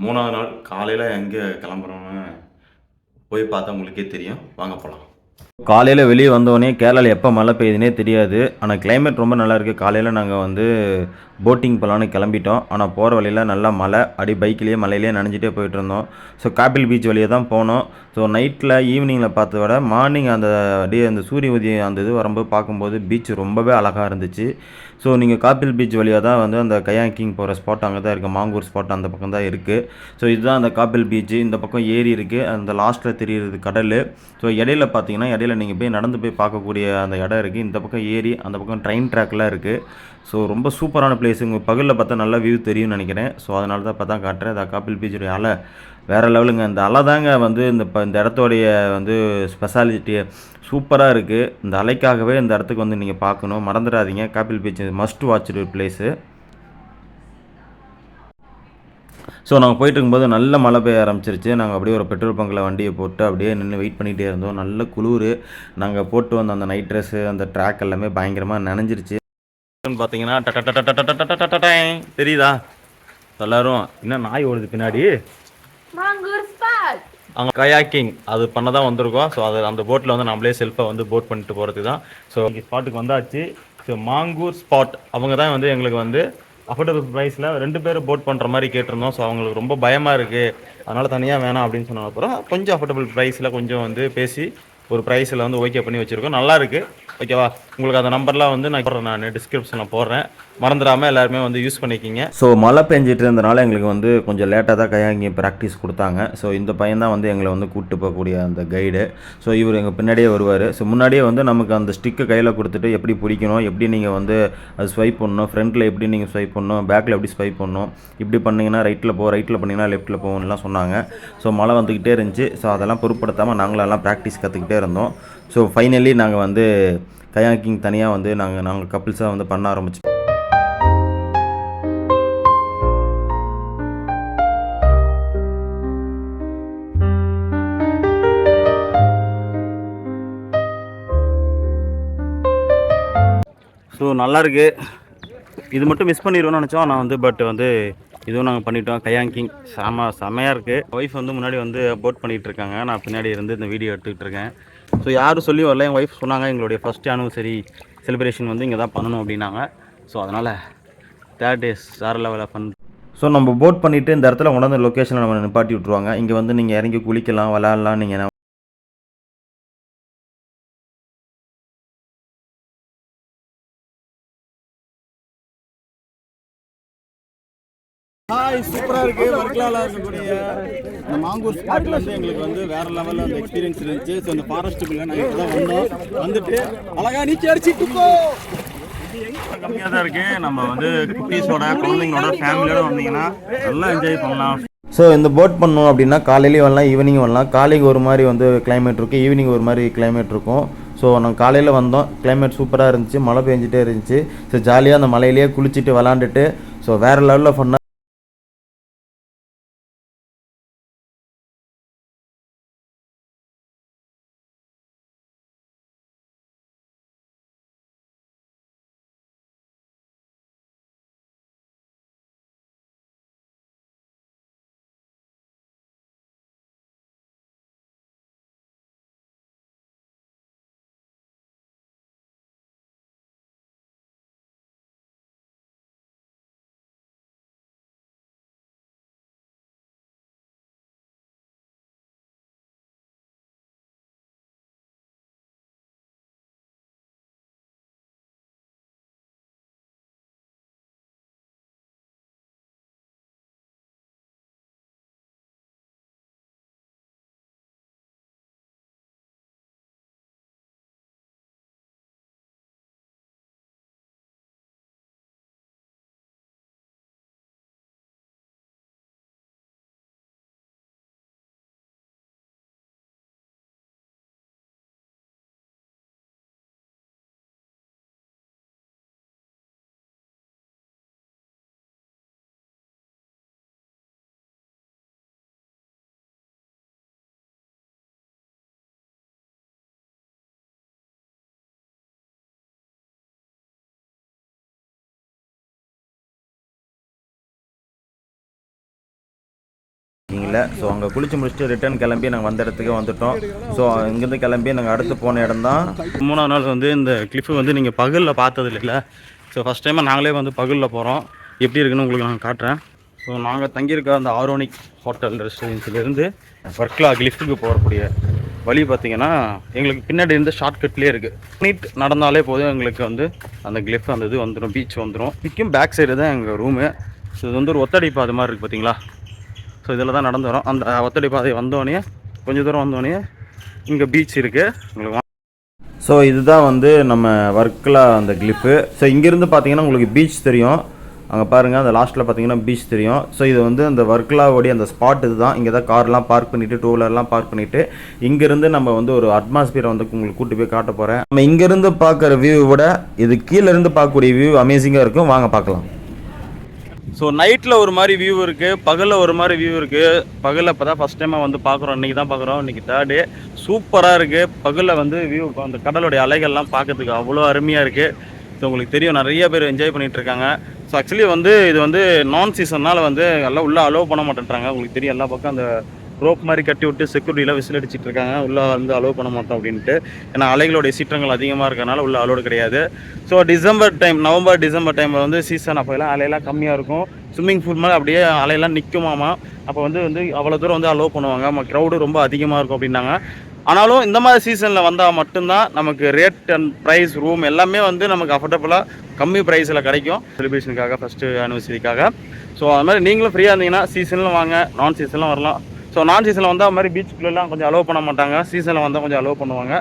3வது நாள் காலையில் எங்கே கிளம்புறோன்னு போய் பார்த்தா உங்களுக்கே தெரியும். வாங்க போகலாம். காலையில் வெளியே வந்தோடனே கேரளாவில் எப்போ மழை பெய்யுதுனே தெரியாது. ஆனால் கிளைமேட் ரொம்ப நல்லாயிருக்கு. காலையில் நாங்கள் வந்து போட்டிங் போகலான்னு கிளம்பிட்டோம். ஆனால் போகிற வழியில் நல்லா மழை, அடி பைக்லேயே மலையிலேயே நனைஞ்சிட்டே போயிட்டு இருந்தோம். ஸோ காப்பில் பீச் வழியே தான் போனோம். ஸோ நைட்டில் ஈவினிங்கில் பார்த்தத விட மார்னிங் அந்த அப்படியே அந்த சூரிய உதயம் அந்த இது வரும்போது பார்க்கும்போது பீச் ரொம்பவே அழகாக இருந்துச்சு. ஸோ நீங்கள் காப்பில் பீச் வழியாக தான் வந்து அந்த கயாக்கிங் போகிற ஸ்பாட் அங்கே தான் இருக்குது. மாங்கூர் ஸ்பாட் அந்த பக்கம் தான் இருக்குது. ஸோ இதுதான் அந்த காப்பில் பீச்சு. இந்த பக்கம் ஏரி இருக்குது. அந்த லாஸ்ட்டில் தெரியுறது கடல். ஸோ இடையில பார்த்தீங்கன்னா இடையில நீங்கள் போய் நடந்து போய் பார்க்கக்கூடிய அந்த இடம் இருக்குது. இந்த பக்கம் ஏரி, அந்த பக்கம் ட்ரெயின் ட்ராக்லாம் இருக்குது. ஸோ ரொம்ப சூப்பரான பிளேஸ். உங்கள் பகலில் பார்த்தா நல்லா வியூ தெரியும்னு நினைக்கிறேன். ஸோ அதனால தான் இப்போ தான் காட்டுறேன். இந்த காப்பில் பீச்சுடைய அலை வேறு லெவலுங்க. இந்த அலை தாங்க வந்து இந்த இடத்தோடைய வந்து ஸ்பெஷாலிட்டியை சூப்பராக இருக்குது. இந்த அலைக்காகவே இந்த இடத்துக்கு வந்து நீங்கள் பார்க்கணும். மறந்துடாதீங்க. Kappil beach must watch place. So நாங்கள் போயிட்டு இருக்கும்போது நல்ல மழை பெய்ய ஆரம்பிச்சிருச்சு. நாங்கள் அப்படியே ஒரு பெட்ரோல் பங்கில் வண்டியை போட்டு அப்படியே நின்று வெயிட் பண்ணிகிட்டே இருந்தோம். நல்ல குளிர். நாங்கள் போட்டு வந்த அந்த நைட் ட்ரெஸ்ஸு அந்த ட்ராக் எல்லாமே பயங்கரமாக நனைஞ்சிருச்சு. பார்த்தீங்கன்னா தெரியுதா எல்லாரும்? இன்னும் நாய் ஓடுது பின்னாடி. அங்கே கயாக்கிங் அது பண்ண தான் வந்திருக்கோம். ஸோ அது அந்த போட்டில் வந்து நம்மளே செல்ஃபை வந்து போட் பண்ணிட்டு போகிறதுக்கு தான். ஸோ இங்கே ஸ்பாட்டுக்கு வந்தாச்சு. ஸோ மாங்கூர் ஸ்பாட் அவங்க தான் வந்து எங்களுக்கு வந்து அஃபோர்டபுள் ப்ரைஸில் 2 பேர் போட் பண்ணுற மாதிரி கேட்டிருந்தோம். ஸோ அவங்களுக்கு ரொம்ப பயமாக இருக்குது, அதனால் தனியாக வேணாம் அப்படின்னு சொன்ன அப்புறம் கொஞ்சம் அஃபோர்டபுள் ப்ரைஸில் கொஞ்சம் வந்து பேசி ஒரு ப்ரைஸில் வந்து ஓகே பண்ணி வச்சுருக்கோம். நல்லாயிருக்கு. ஓகேவா? உங்களுக்கு அந்த நம்பர்லாம் வந்து நான் டிஸ்கிரிப்ஷனில் போடுறேன். மறந்துடாமல் எல்லாருமே வந்து யூஸ் பண்ணிக்கிங்க. ஸோ மழை பெஞ்சிட்டு இருந்தனால எங்களுக்கு வந்து கொஞ்சம் லேட்டாக தான் கையாங்கி ப்ராக்டிஸ் கொடுத்தாங்க. ஸோ இந்த பையன் தான் வந்து எங்களை வந்து கூப்பிட்டு போகக்கூடிய அந்த கைடு. ஸோ இவர் எங்கள் பின்னாடியே வருவார். ஸோ முன்னாடியே வந்து நமக்கு அந்த ஸ்டிக்கு கையில் கொடுத்துட்டு எப்படி பிடிக்கணும், எப்படி நீங்கள் வந்து அது ஸ்வைப் பண்ணணும், ஃப்ரண்ட்டில் எப்படி நீங்கள் ஸ்வைப் பண்ணணும், பேக்கில் எப்படி ஸ்வைப் பண்ணணும், இப்படி பண்ணிங்கன்னா ரைட்டில் பண்ணிங்கன்னா லெஃப்ட்டில் போகணும்லாம் சொன்னாங்க. ஸோ மழை வந்துக்கிட்டே இருந்துச்சு. ஸோ அதெல்லாம் பொருட்படுத்தாமல் நாங்களெல்லாம் ப்ராக்டிஸ் கற்றுக்கிட்டே இருந்தோம். ஸோ ஃபைனலி நாங்கள் வந்து கயாக்கிங் தனியாக வந்து நாங்கள் கப்புள்ஸாக வந்து பண்ண ஆரம்பிச்சோம். ஸோ நல்லாயிருக்கு. இது மட்டும் மிஸ் பண்ணிடுவோம்னு நினச்சோம். நான் வந்து பட் வந்து இதுவும் நாங்கள் பண்ணிட்டோம். கயாங்கிங் செமையாக இருக்குது. ஒய்ஃப் வந்து முன்னாடி வந்து போட் பண்ணிகிட்டு இருக்காங்க. நான் பின்னாடி இருந்து இந்த வீடியோ எடுத்துக்கிட்டு இருக்கேன். ஸோ யாரும் சொல்லி வரல. எங்கள் ஒய்ஃப் சொன்னாங்க எங்களுடைய ஃபஸ்ட் ஆனிவர்சரி செலிப்ரேஷன் வந்து இங்கே தான் பண்ணணும் அப்படின்னாங்க. ஸோ அதனால் 3rd டேஸ் வேறு லெவலில் ஃபன். ஸோ நம்ம போட் பண்ணிவிட்டு இந்த இடத்துல உணர்ந்த லொக்கேஷனில் நம்ம நிப்பாட்டி விட்ருவாங்க. இங்கே வந்து நீங்கள் இறங்கி குளிக்கலாம், விளாட்லாம். நீங்கள் சூப்பராக இருக்குது. வர்க்கலாவில் இருக்கக்கூடிய இந்த மாங்கூர் ஸ்பாட்டில் வந்து எங்களுக்கு வந்து வேறு லெவலில் அந்த எக்ஸ்பீரியன்ஸ் இருந்துச்சு. ஸோ இந்த ஃபாரஸ்ட்டுக்குள்ளே நாங்கள் இப்போ தான் வந்தோம். வந்துட்டு அழகாக நீச்சல் அடிச்சுட்டுக்கோ. கம்மியாக தான் இருக்குது. நம்ம வந்து குட்டீஸோட குழந்தைங்களோட ஃபேமிலியோட வந்தீங்கன்னா நல்லா என்ஜாய் பண்ணலாம். ஸோ இந்த போட் பண்ணோம் அப்படின்னா காலையிலையும் வரலாம், ஈவினிங் வரலாம். காலைக்கு ஒரு மாதிரி வந்து கிளைமேட் இருக்கும், ஈவினிங் ஒரு மாதிரி கிளைமேட் இருக்கும். ஸோ நாங்கள் காலையில் வந்தோம். கிளைமேட் சூப்பராக இருந்துச்சு, மழை பெஞ்சிட்டே இருந்துச்சு. ஸோ ஜாலியாக அந்த மலையிலேயே குளிச்சுட்டு விளாண்டுட்டு ஸோ வேறு லெவலில் ஃபன்னாக இல்லை. ஸோ அங்கே குளிச்சு முடிச்சுட்டு ரிட்டர்ன் கிளம்பி நாங்கள் வந்த இடத்துக்கு வந்துட்டோம். ஸோ இங்கேருந்து கிளம்பி நாங்கள் அடுத்து போன இடம் தான் 3ஆவது நாள் வந்து இந்த கிளிஃபு வந்து நீங்கள் பகலில் பார்த்தது இல்லை. ஸோ ஃபஸ்ட் டைமாக நாங்களே வந்து பகலில் போகிறோம். எப்படி இருக்குன்னு உங்களுக்கு நான் காட்டுறேன். ஸோ நாங்கள் தங்கியிருக்க அந்த ஆரோனிக் ஹோட்டல் ரெசிடென்சிலேருந்து வர்க்லா கிளிஃபுக்கு போகக்கூடிய வழி பார்த்திங்கன்னா எங்களுக்கு பின்னாடி இருந்து ஷார்ட்கட்லேயே இருக்குது. நீட் நடந்தாலே போதும் எங்களுக்கு வந்து அந்த கிளிஃப் அந்த இது வந்துடும், பீச் வந்துடும். இதுக்கும் பேக் சைடு தான் எங்கள் ரூமு. ஸோ இது வந்து ஒரு ஒத்தடி பாதை மாதிரி இருக்குது பார்த்தீங்களா. ஸோ இதில் தான் நடந்து வரோம். அந்த ஒத்தடி பாதை வந்தோடனே கொஞ்சம் தூரம் வந்தோடனே இங்கே பீச் இருக்குது உங்களுக்கு. ஸோ இதுதான் வந்து நம்ம வர்க்லா அந்த கிளிஃபு. ஸோ இங்கேருந்து பார்த்தீங்கன்னா உங்களுக்கு பீச் தெரியும். அங்கே பாருங்கள், அந்த லாஸ்ட்டில் பார்த்தீங்கன்னா பீச் தெரியும். ஸோ இது வந்து அந்த வர்க்லாவோடைய அந்த ஸ்பாட் இது தான். இங்கே தான் கார்லாம் பார்க் பண்ணிவிட்டு, டூ வீலர்லாம் பார்க் பண்ணிவிட்டு இங்கேருந்து நம்ம வந்து ஒரு அட்மாஸ்பியரை வந்து உங்களுக்கு கூட்டி போய் காட்ட போகிறேன். நம்ம இங்கேருந்து பார்க்குற வியூ விட இது கீழேருந்து பார்க்கக்கூடிய வியூ அமேசிங்காக இருக்கும். வாங்க பார்க்கலாம். ஸோ நைட்டில் ஒரு மாதிரி வியூ இருக்குது, பகலில் ஒரு மாதிரி வியூ இருக்குது. பகலில் இப்போ தான் ஃபஸ்ட் டைமாக வந்து பார்க்குறோம். இன்றைக்கி தான் பார்க்குறோம். இன்றைக்கி 3rd டே. சூப்பராக இருக்குது. பகலில் வந்து வியூ அந்த கடலுடைய அலைகள்லாம் பார்க்கறதுக்கு அவ்வளோ அருமையாக இருக்குது. ஸோ உங்களுக்கு தெரியும், நிறைய பேர் என்ஜாய் பண்ணிகிட்டு இருக்காங்க. ஸோ ஆக்சுவலி வந்து இது வந்து நான் சீசன்னால் வந்து எல்லாம் உள்ளே அலோவ் பண்ண மாட்டேன்றாங்க. உங்களுக்கு தெரியும், எல்லா பக்கம் அந்த ரோப் மாதிரி கட்டி விட்டு செக்யூரிட்டிலாம் விசில் அடிச்சிட்டு இருக்காங்க. உள்ளே வந்து அலோவ் பண்ண மாட்டோம் அப்படின்ட்டு. ஏன்னா அலைகளுடைய சீற்றங்கள் அதிகமாக இருக்கிறனால உள்ள அலோடு கிடையாது. ஸோ நவம்பர் டிசம்பர் டைமில் வந்து சீசன், அப்போ எல்லாம் அலையெல்லாம் கம்மியாக இருக்கும். ஸ்விம்மிங் பூல் மாதிரி அப்படியே அலையெல்லாம் நிற்குமாமா. அப்போ வந்து அவ்வளோ தூரம் வந்து அலோவ் பண்ணுவாங்க. க்ரௌடு ரொம்ப அதிகமாக இருக்கும் அப்படின்னாங்க. ஆனாலும் இந்த மாதிரி சீசனில் வந்தால் மட்டும்தான் நமக்கு ரேட் அண்ட் ப்ரைஸ், ரூம் எல்லாமே வந்து நமக்கு அஃபோர்டபுளாக கம்மி ப்ரைஸில் கிடைக்கும். செலிப்ரேஷனுக்காக, ஃபஸ்ட்டு ஆனிவர்சரிக்காக. ஸோ அது மாதிரி நீங்களும் ஃப்ரீயாக இருந்தீங்கன்னா சீசனில் வாங்க, நான் சீசன்லாம் வரலாம். ஸோ நான் சீசனில் வந்தால் அது மாதிரி பீச்சுக்குள்ளெல்லாம் கொஞ்சம் அலோவ் பண்ண மாட்டாங்க. சீசனில் வந்தால் கொஞ்சம் அலோவ் பண்ணுவாங்க.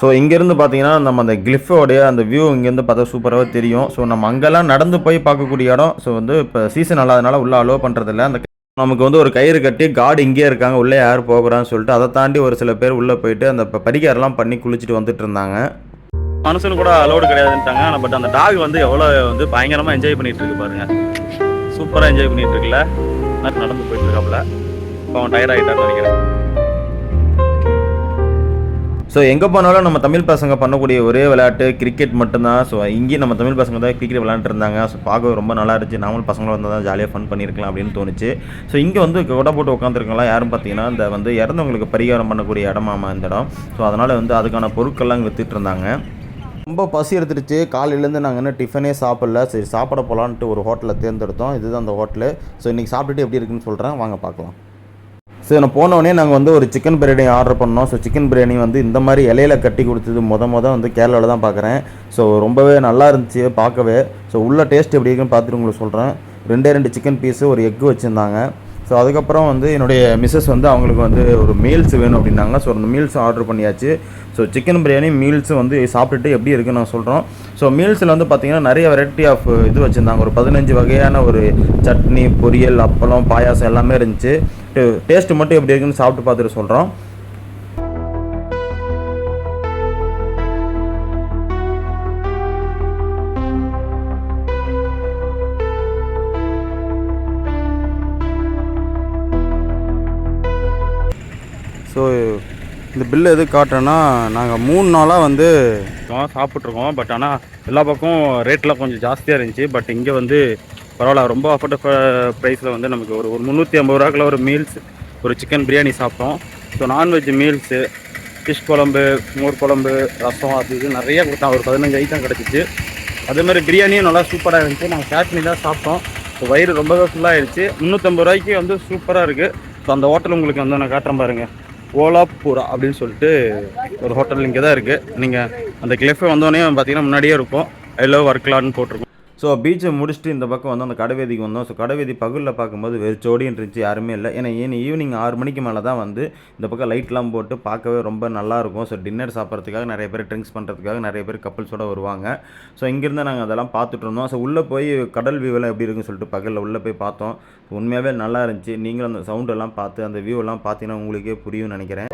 ஸோ இங்கேருந்து பார்த்தீங்கன்னா நம்ம அந்த கிளிஃபோடைய அந்த வியூ இங்கேருந்து பார்த்தா சூப்பராகவே தெரியும். ஸோ நம்ம அங்கெல்லாம் நடந்து போய் பார்க்கக்கூடிய இடம். ஸோ வந்து இப்போ சீசன் அல்லாதனால உள்ளே அலோவ் பண்ணுறதில்ல. அந்த நமக்கு வந்து ஒரு கயிறு கட்டி கார்டு இங்கே இருக்காங்க, உள்ளே யார் போகிறான்னு சொல்லிட்டு அதை தாண்டி ஒரு சில பேர் உள்ளே போயிட்டு அந்த பரிகாரெல்லாம் பண்ணி குளிச்சுட்டு வந்துட்டு இருந்தாங்க. மனுஷனு கூட அலோடு கிடையாதுன்ட்டாங்க. பட் அந்த டாக் வந்து எவ்வளோ வந்து பயங்கரமாக என்ஜாய் பண்ணிகிட்டு இருக்கு பாருங்கள். சூப்பராக என்ஜாய் பண்ணிகிட்டு இருக்குல்ல. நடந்து போயிட்டு இருக்காப்புல. இப்போ அவன் டயர்ட் ஆகிட்டான்னு நினைக்கிறேன். ஸோ எங்கே போனாலும் நம்ம தமிழ் பசங்க பண்ணக்கூடிய ஒரே விளையாட்டு கிரிக்கெட் மட்டும்தான். ஸோ இங்கேயும் நம்ம தமிழ் பசங்க தான் கிரிக்கெட் விளையாண்டுருந்தாங்க. ஸோ பார்க்க ரொம்ப நல்லா இருந்துச்சு. நாமளும் பசங்களும் வந்தால் தான் ஜாலியாக ஃபன் பண்ணியிருக்கலாம் அப்படின்னு தோணுச்சு. ஸோ இங்கே வந்து கொடை போட்டு உட்காந்துருக்கலாம். யாரும் பார்த்தீங்கன்னா இந்த வந்து இறந்தவங்களுக்கு பரிகாரம் பண்ணக்கூடிய இடமாமா இந்த இடம். ஸோ அதனால் வந்து அதுக்கான பொருட்கள்லாம் இங்கே விற்றுட்டு இருந்தாங்க. ரொம்ப பசி எடுத்துருச்சு. காலையிலேருந்து நாங்கள் இன்னும் டிஃபனே சாப்பிடல. சரி சாப்பிட போகலான்ட்டு ஒரு ஹோட்டலில் தேர்ந்தெடுத்தோம். இதுதான் அந்த ஹோட்டலு. ஸோ இன்றைக்கி சாப்பிட்டுட்டு எப்படி இருக்குன்னு சொல்கிறேன், வாங்க பார்க்கலாம். ஸோ நான் போனோடனே நாங்கள் வந்து ஒரு சிக்கன் பிரியாணி ஆர்டர் பண்ணோம். ஸோ சிக்கன் பிரியாணி வந்து இந்த மாதிரி இலையில கட்டி கொடுத்தது வந்து கேரளாவில் தான் பார்க்குறேன். ஸோ ரொம்பவே நல்லா இருந்துச்சு பார்க்கவே. ஸோ உள்ள டேஸ்ட் எப்படி இருக்குன்னு பார்த்துட்டு உங்களுக்கு சொல்கிறேன். 2 சிக்கன் பீஸு, ஒரு எக்கு வச்சுருந்தாங்க. ஸோ அதுக்கப்புறம் வந்து என்னுடைய மிஸ்ஸஸ் வந்து அவங்களுக்கு வந்து ஒரு மீல்ஸ் வேணும் அப்படின்னாங்க. ஸோ அந்த மீல்ஸ் ஆர்டர் பண்ணியாச்சு. ஸோ சிக்கன் பிரியாணி மீல்ஸு வந்து சாப்பிட்டுட்டு எப்படி இருக்குன்னு நான் சொல்கிறோம். ஸோ மீல்ஸில் வந்து பார்த்திங்கன்னா நிறைய வெரைட்டி ஆஃப் இது வச்சுருந்தாங்க. ஒரு 15 வகையான ஒரு சட்னி, பொரியல், அப்பளம், பாயாசம் எல்லாமே இருந்துச்சு. டேஸ்ட்டு மட்டும் எப்படி இருக்குன்னு சாப்பிட்டு பார்த்துட்டு சொல்கிறோம். ஸோ இந்த பில்லு எது காட்டுறேன்னா, நாங்கள் 3 நாளாக வந்து சாப்பிட்ருக்கோம். பட் ஆனால் எல்லா பக்கம் ரேட்லாம் கொஞ்சம் ஜாஸ்தியாக இருந்துச்சு. பட் இங்கே வந்து பரவாயில்ல, ரொம்ப அஃபோர்டபுள் ப்ரைஸில் வந்து நமக்கு ஒரு 350 ரூபாய்க்குள்ள ஒரு மீல்ஸ், ஒரு சிக்கன் பிரியாணி சாப்பிட்டோம். ஸோ நான்வெஜ் மீல்ஸு, ஃபிஷ் குழம்பு, மோர் குழம்பு, ரசம், அது இது நிறைய கொடுத்தா ஒரு 15 ஐட்டம் கிடச்சிச்சு. அதேமாதிரி பிரியாணியும் நல்லா சூப்பராக இருந்துச்சு. நாங்கள் சட்னி தான் சாப்பிட்டோம். ஸோ வயிறு ரொம்பவே ஃபுல்லாகிடுச்சு. 350 ரூபாய்க்கு வந்து சூப்பராக இருக்குது. ஸோ அந்த ஹோட்டல் உங்களுக்கு வந்து நான் காட்டுறேன் பாருங்கள். ஓலாப்பூரா அப்படின்னு சொல்லிட்டு ஒரு ஹோட்டல் இங்கே தான் இருக்குது. நீங்கள் அந்த கிளிஃபை வந்தோடனே பார்த்தீங்கன்னா முன்னாடியே இருக்கும் ஐ லவ் வர்க்லான்னு போட்டிருக்கோம். ஸோ பீச்சை முடிச்சுட்டு இந்த பக்கம் வந்து அந்த கடைவீதிக்கு வந்தோம். ஸோ கடைவீதி பகலில் பார்க்கும்போது வெறிச்சோடின்னு இருந்துச்சு, யாருமே இல்லை. ஏன்னா ஈவினிங் 6 மணிக்கு மேலே தான் வந்து இந்த பக்கம் லைட்லாம் போட்டு பார்க்கவே ரொம்ப நல்லாயிருக்கும். ஸோ டின்னர் சாப்பிட்றதுக்காக நிறைய பேர், ட்ரிங்க்ஸ் பண்ணுறதுக்காக நிறைய பேர் கப்பல்ஸோடு வருவாங்க. ஸோ இங்கேருந்து நாங்கள் அதெல்லாம் பார்த்துட்டு இருந்தோம். ஸோ உள்ளே போய் கடல் வியூவெல்லாம் எப்படி இருக்குன்னு சொல்லிட்டு பகலில் உள்ளே போய் பார்த்தோம். உண்மையாகவே நல்லா இருந்துச்சு. நீங்களும் அந்த சவுண்டெல்லாம் பார்த்து அந்த வியூவெல்லாம் பார்த்தீங்கன்னா உங்களுக்கே புரியும்னு நினைக்கிறேன்.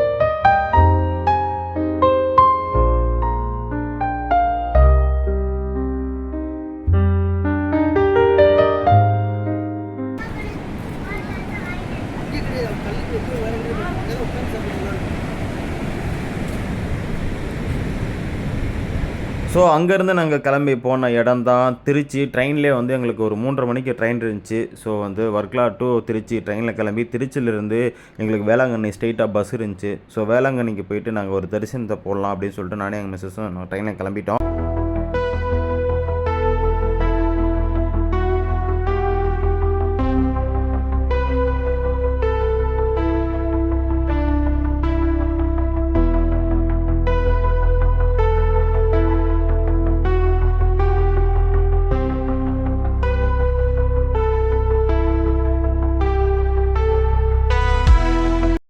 ஸோ அங்கேருந்து நாங்கள் கிளம்பி போன இடம் தான் திருச்சி. ட்ரெயின்லேயே வந்து எங்களுக்கு ஒரு 3:30 மணிக்கு ட்ரெயின் இருந்துச்சு. ஸோ வந்து வர்க்கலா டு திருச்சி ட்ரெயினில் கிளம்பி திருச்சியிலேருந்து எங்களுக்கு வேளாங்கண்ணி ஸ்ட்ரெயிட்டாக பஸ் இருந்துச்சு. ஸோ வேளாங்கண்ணிக்கு போயிட்டு நாங்கள் ஒரு தரிசனத்தை போடலாம் அப்படின்னு சொல்லிட்டு நானே எங்கள் மிஸ்ஸஸும் ட்ரெயினில் கிளம்பிட்டோம்.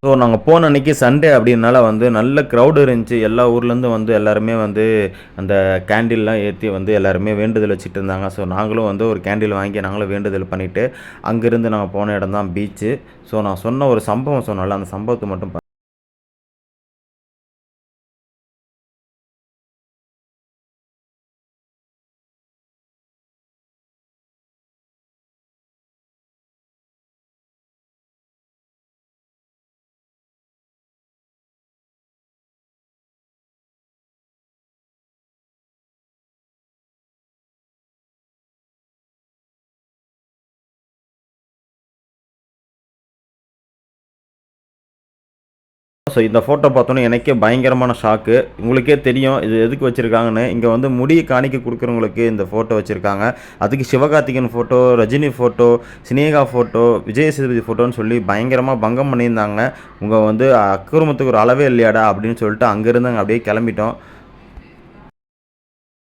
ஸோ நாங்கள் போன அன்றைக்கி சண்டே அப்படின்னால வந்து நல்ல க்ரௌடு இருந்துச்சு. எல்லா ஊர்லேருந்து வந்து எல்லாருமே வந்து அந்த கேண்டில்லாம் ஏற்றி வந்து எல்லாருமே வேண்டுதல் வச்சுட்டு இருந்தாங்க. ஸோ நாங்களும் வந்து ஒரு கேண்டில் வாங்கி நாங்களும் வேண்டுதல் பண்ணிவிட்டு அங்கேருந்து நாங்கள் போன இடம் தான் பீச்சு. ஸோ நான் சொன்ன ஒரு சம்பவம் சொன்னேன்ல, அந்த சம்பவத்தை மட்டும் ஸோ இந்த ஃபோட்டோ பார்த்தோன்னே எனக்கே பயங்கரமான ஷாக்கு. உங்களுக்கே தெரியும் இது எதுக்கு வச்சுருக்காங்கன்னு. இங்கே வந்து முடி காணிக்க கொடுக்குறவங்களுக்கு இந்த ஃபோட்டோ வச்சுருக்காங்க. அதுக்கு Sivakarthikeyan photo, Rajini photo, Sneha photo, Vijay Sethupathi ஃபோட்டோன்னு சொல்லி பயங்கரமாக பங்கம் பண்ணியிருந்தாங்க. உங்கள் வந்து அக்கிரமத்துக்கு ஒரு அளவே இல்லையாடா அப்படின்னு சொல்லிட்டு அங்கேருந்து அங்கே அப்படியே கிளம்பிட்டோம்.